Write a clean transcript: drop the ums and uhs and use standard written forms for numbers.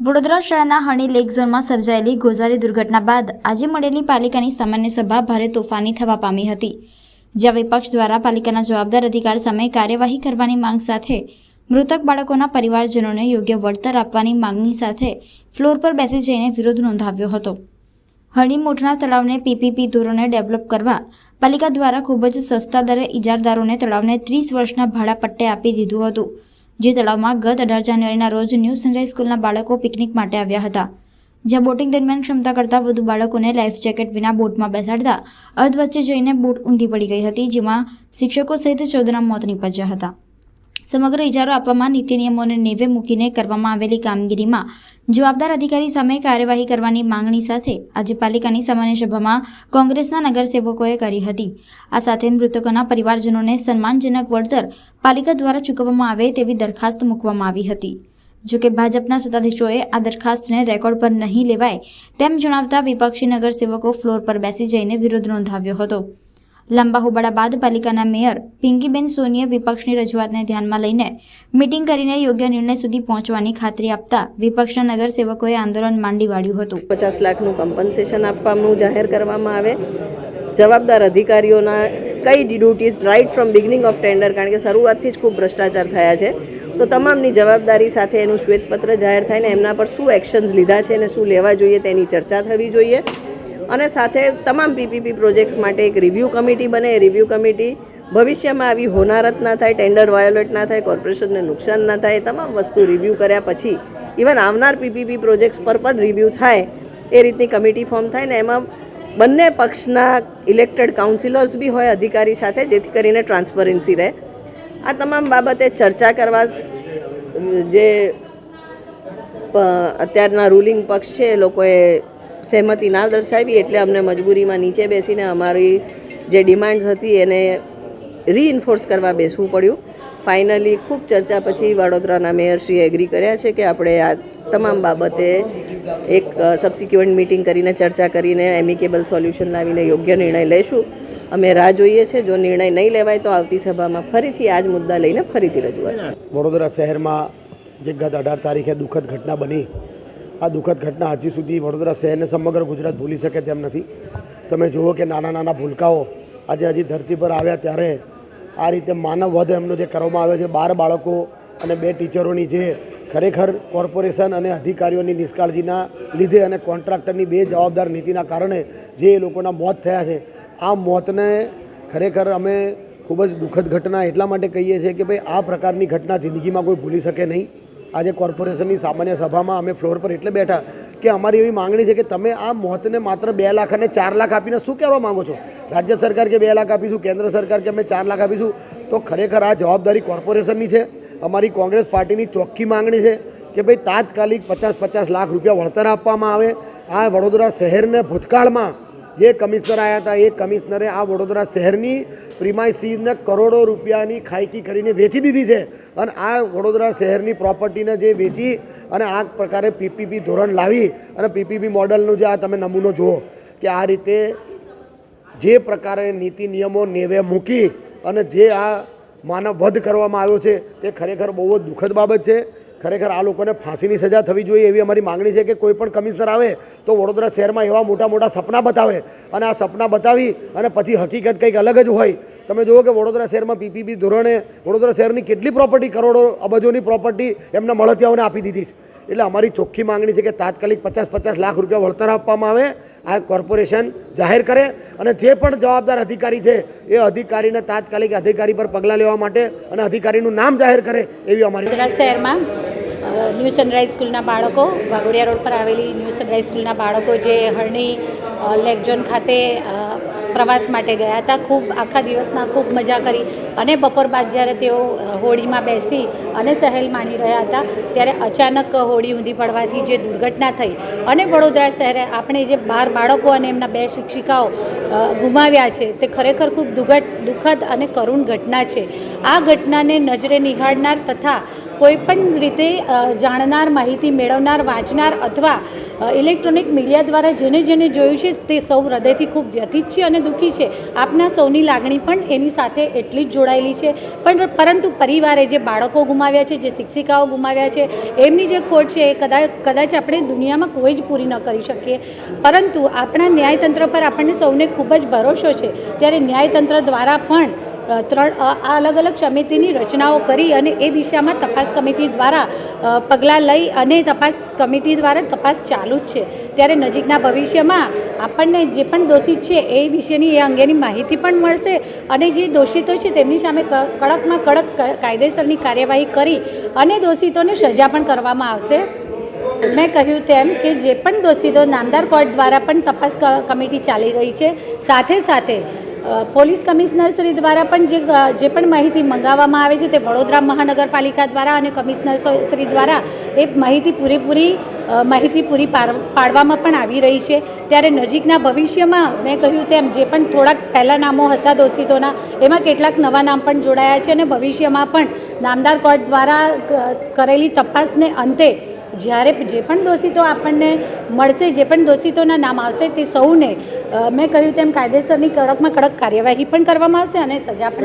વડોદરા શહેરના હણી લેક ઝોનમાં સર્જાયેલી ગોઝારી દુર્ઘટના બાદ આજે મળેલી પાલિકાની સામાન્ય સભા ભારે તોફાની થવા પામી હતી, જ્યાં વિપક્ષ દ્વારા પાલિકાના જવાબદાર અધિકારી સામે કાર્યવાહી કરવાની માંગ સાથે મૃતક બાળકોના પરિવારજનોને યોગ્ય વળતર આપવાની માંગણી સાથે ફ્લોર પર બેસી જઈને વિરોધ નોંધાવ્યો હતો। હણી મોટના તળાવને પીપીપી ધોરણે ડેવલપ કરવા પાલિકા દ્વારા ખૂબ જ સસ્તા દરે ઇજારદારોને તળાવને 30 વર્ષના ભાડા પટ્ટે આપી દીધું હતું, જે તળાવમાં ગત 18 જાન્યુઆરીના રોજ ન્યૂ સનરાઇઝ સ્કૂલના બાળકો પિકનિક માટે આવ્યા હતા, જ્યાં બોટિંગ દરમિયાન ક્ષમતા કરતાં વધુ બાળકોને લાઈફ જેકેટ વિના બોટમાં બેસાડતા અધવચ્ચે જઈને બોટ ઊંધી પડી ગઈ હતી, જેમાં શિક્ષકો સહિત 14ના મોત નીપજ્યા હતા। સમગ્ર ઇજારો આપવામાં નીતિ નિયમોને નેવે મૂકીને કરવામાં આવેલી કામગીરીમાં જવાબદાર અધિકારી સામે કાર્યવાહી કરવાની માંગણી સાથે આજે પાલિકાની સામાન્ય સભામાં કોંગ્રેસના નગરસેવકોએ કરી હતી। આ સાથે મૃતકોના પરિવારજનોને સન્માનજનક વળતર પાલિકા દ્વારા ચૂકવવામાં આવે તેવી દરખાસ્ત મૂકવામાં આવી હતી। જોકે ભાજપના સત્તાધીશોએ આ દરખાસ્તને રેકોર્ડ પર નહીં લેવાય તેમ જણાવતા વિપક્ષી નગરસેવકો ફ્લોર પર બેસી જઈને વિરોધ નોંધાવ્યો હતો। લાંબા હોબાળા બાદ પાલિકાના મેયર પિંકીબેન સોનીએ વિપક્ષની રજૂઆતને ધ્યાનમાં લઈને મીટિંગ કરીને યોગ્ય નિર્ણય સુધી પહોંચવાની ખાતરી આપતા વિપક્ષના નગરસેવકોએ આંદોલન માંડી વાળ્યું હતું। 50 લાખનું કમ્પન્સેશન આપવાનું જાહેર કરવામાં આવે, જવાબદાર અધિકારીઓના કઈ duties right from beginning of tender, કારણ કે શરૂઆતથી જ ખૂબ ભ્રષ્ટાચાર થયા છે, તો તમામની જવાબદારી સાથે એનું શ્વેતપત્ર જાહેર થાય ને એમના પર શું એક્શન્સ લીધા છે અને શું લેવા જોઈએ તેની ચર્ચા થવી જોઈએ। અને સાથે તમામ પીપીપી પ્રોજેક્ટ્સ માટે એક રિવ્યૂ કમિટી બને, એ રિવ્યૂ કમિટી ભવિષ્યમાં આવી હોનારત ના થાય, ટેન્ડર વાયોલેટ ના થાય, કોર્પોરેશનને નુકસાન ના થાય, તમામ વસ્તુ રિવ્યૂ કર્યા પછી ઇવન આવનાર પીપીપી પ્રોજેક્ટ્સ પર પણ રિવ્યૂ થાય એ રીતની કમિટી ફોર્મ થાય ને એમાં બંને પક્ષના ઇલેક્ટેડ કાઉન્સિલર્સ બી હોય અધિકારી સાથે, જેથી કરીને ટ્રાન્સપરન્સી રહે। આ તમામ બાબતે ચર્ચા કરવા જે અત્યારના રૂલિંગ પક્ષ છે એ લોકોએ સહેમતિ ના દર્શાવી, એટલે અમને મજબૂરીમાં નીચે બેસીને અમારી જે ડિમાન્ડ્સ હતી એને રીઇન્ફોર્સ કરવા બેસવું પડ્યું। ફાઇનલી ખૂબ ચર્ચા પછી વડોદરાના મેયરશ્રીએ એગ્રી કર્યા છે કે આપણે આ તમામ બાબતે એક સબસિક્વન્ટ મિટિંગ કરીને ચર્ચા કરીને એમિકેબલ સોલ્યુશન લાવીને યોગ્ય નિર્ણય લઈશું। અમે રાહ જોઈએ છે, જો નિર્ણય નહીં લેવાય તો આવતી સભામાં ફરીથી આ જ મુદ્દા લઈને ફરીથી રજૂઆત। વડોદરા શહેરમાં જે ગત 18 તારીખે દુઃખદ ઘટના બની, આ દુઃખદ ઘટના હજી સુધી વડોદરા શહેરને સમગ્ર ગુજરાત ભૂલી શકે તેમ નથી। તમે જુઓ કે નાના નાના ભૂલકાઓ આજે હજી ધરતી પર આવ્યા ત્યારે આ રીતે માનવ વધ એમનો જે કરવામાં આવ્યો છે, 12 બાળકો અને 2 ટીચરોની જે ખરેખર કોર્પોરેશન અને અધિકારીઓની નિષ્કાળજીના લીધે અને કોન્ટ્રાક્ટરની બેજવાબદાર નીતિના કારણે જે લોકોના મોત થયા છે, આ મોતને ખરેખર અમે ખૂબ જ દુઃખદ ઘટના એટલા માટે કહીએ છીએ કે ભાઈ આ પ્રકારની ઘટના જિંદગીમાં કોઈ ભૂલી શકે નહીં। આજે કોર્પોરેશનની સામાન્ય સભામાં અમે ફ્લોર પર એટલે બેઠા કે અમારી એવી માંગણી છે કે તમે આ મોતને માત્ર 2 લાખ અને 4 લાખ આપીને શું કહેવા માગો છો? રાજ્ય સરકાર કે 2 લાખ આપીશું, કેન્દ્ર સરકાર કે અમે 4 લાખ આપીશું, તો ખરેખર આ જવાબદારી કોર્પોરેશનની છે। અમારી કોંગ્રેસ પાર્ટીની ચોખ્ખી માંગણી છે કે ભાઈ તાત્કાલિક 50-50 લાખ રૂપિયા વળતર આપવામાં આવે। આ વડોદરા શહેરને ભૂતકાળમાં જે કમિશનર આવ્યા હતા એ કમિશનરે આ વડોદરા શહેરની પ્રિમાઇસીસને કરોડો રૂપિયાની ખાયકી કરીને વેચી દીધી છે, અને આ વડોદરા શહેરની પ્રોપર્ટીને જે વેચી અને આ પ્રકારે પીપીપી ધોરણ લાવી અને પીપીપી મોડલનું જે આ તમે નમૂનો જુઓ કે આ રીતે જે પ્રકારે નીતિ નિયમો નેવે મૂકી અને જે આ માનવ વધ કરવામાં આવ્યો છે તે ખરેખર બહુ જ દુઃખદ બાબત છે। ખરેખર આ લોકોને ફાંસીની સજા થવી જોઈએ એવી અમારી માંગણી છે કે કોઈ પણ કમિશનર આવે તો વડોદરા શહેરમાં એવા મોટા મોટા સપના બતાવે અને આ સપના બતાવી અને પછી હકીકત કંઈક અલગ જ હોય। તમે જુઓ કે વડોદરા શહેરમાં પીપીપી ધોરણે વડોદરા શહેરની કેટલી પ્રોપર્ટી, કરોડો અબજોની પ્રોપર્ટી એમના મળતિયાઓને આપી દીધી છે। એટલે અમારી ચોખ્ખી માંગણી છે કે તાત્કાલિક 50-50 લાખ રૂપિયા વળતર આપવામાં આવે, આ કોર્પોરેશન જાહેર કરે અને જે પણ જવાબદાર અધિકારી છે એ અધિકારીને તાત્કાલિક અધિકારી પર પગલાં લેવા માટે અને અધિકારીનું નામ જાહેર કરે એવી અમારી। વડોદરા શહેરમાં ન્યૂ સનરાઇઝ સ્કૂલના બાળકો, વાઘોડિયા રોડ પર આવેલી ન્યૂ સનરાઇઝ સ્કૂલના બાળકો જે હરણી લેક ઝોન ખાતે પ્રવાસ માટે ગયા હતા, ખૂબ આખા દિવસના ખૂબ મજા કરી અને બપોર બાદ જ્યારે તેઓ હોડીમાં બેસી અને સહેલ માણી રહ્યા હતા ત્યારે અચાનક હોડી ઊંધી પડવાથી જે દુર્ઘટના થઈ અને વડોદરા શહેરે આપણે જે 12 બાળકો અને એમના 2 શિક્ષિકાઓ ગુમાવ્યા છે તે ખરેખર ખૂબ દુઃખદ અને કરુણ ઘટના છે। આ ઘટનાને નજરે નિહાળનાર તથા કોઈ પણ રીતે જાણનાર, માહિતી મેળવનાર, વાંચનાર અથવા ઇલેક્ટ્રોનિક મીડિયા દ્વારા જેને જેને જોયું છે તે સૌ હૃદયથી ખૂબ વ્યથિત છે અને દુઃખી છે. આપના સૌની લાગણી પણ એની સાથે એટલી જ જોડાયેલી છે. પરંતુ પરિવારે જે બાળકો ગુમાવ્યા છે, જે શિક્ષિકાઓ ગુમાવ્યા છે, એમની જે ખોટ છે એ કદાચ આપણે દુનિયામાં કોઈ જ પૂરી ન કરી શકીએ. પરંતુ આપણા ન્યાયતંત્ર પર આપણને સૌને ખૂબ જ ભરોસો છે. ત્યારે ન્યાયતંત્ર દ્વારા પણ આ અલગ અલગ સમિતિની રચનાઓ કરી અને એ દિશામાં તપાસ કમિટી દ્વારા પગલાં લઈ અને તપાસ કમિટી દ્વારા તપાસ ચાલુ જ છે. ત્યારે નજીકના ભવિષ્યમાં આપણને જે પણ દોષિત છે એ વિશેની એ અંગેની માહિતી પણ મળશે અને જે દોષિતો છે તેમની સામે કડકમાં કડક કાયદેસરની કાર્યવાહી કરી અને દોષિતોને સજા પણ કરવામાં આવશે. મેં કહ્યું તેમ કે જે પણ દોષિતો નામદાર કોર્ટ દ્વારા પણ તપાસ કમિટી ચાલી રહી છે. સાથે સાથે પોલીસ કમિશનર શ્રી દ્વારા પણ જે પણ માહિતી મંગાવવામાં આવે છે તે વડોદરા મહાનગરપાલિકા દ્વારા અને કમિશનર શ્રી દ્વારા એ માહિતી પૂરી પાડવામાં પણ આવી રહી છે. ત્યારે નજીકના ભવિષ્યમાં મેં કહ્યું તેમ જે પણ થોડાક પહેલાં નામો હતા દોષિતોના એમાં કેટલાક નવા નામ પણ જોડાયા છે અને ભવિષ્યમાં પણ નામદાર કોર્ટ દ્વારા કરેલી તપાસને અંતે જ્યારે જે પણ દોષિતો આપણને મળશે, જે પણ દોષિતોના નામ આવશે તે સૌને મેં કહ્યું તેમ કાયદેસરની કડકમાં કડક કાર્યવાહી પણ કરવામાં આવશે અને સજા પણ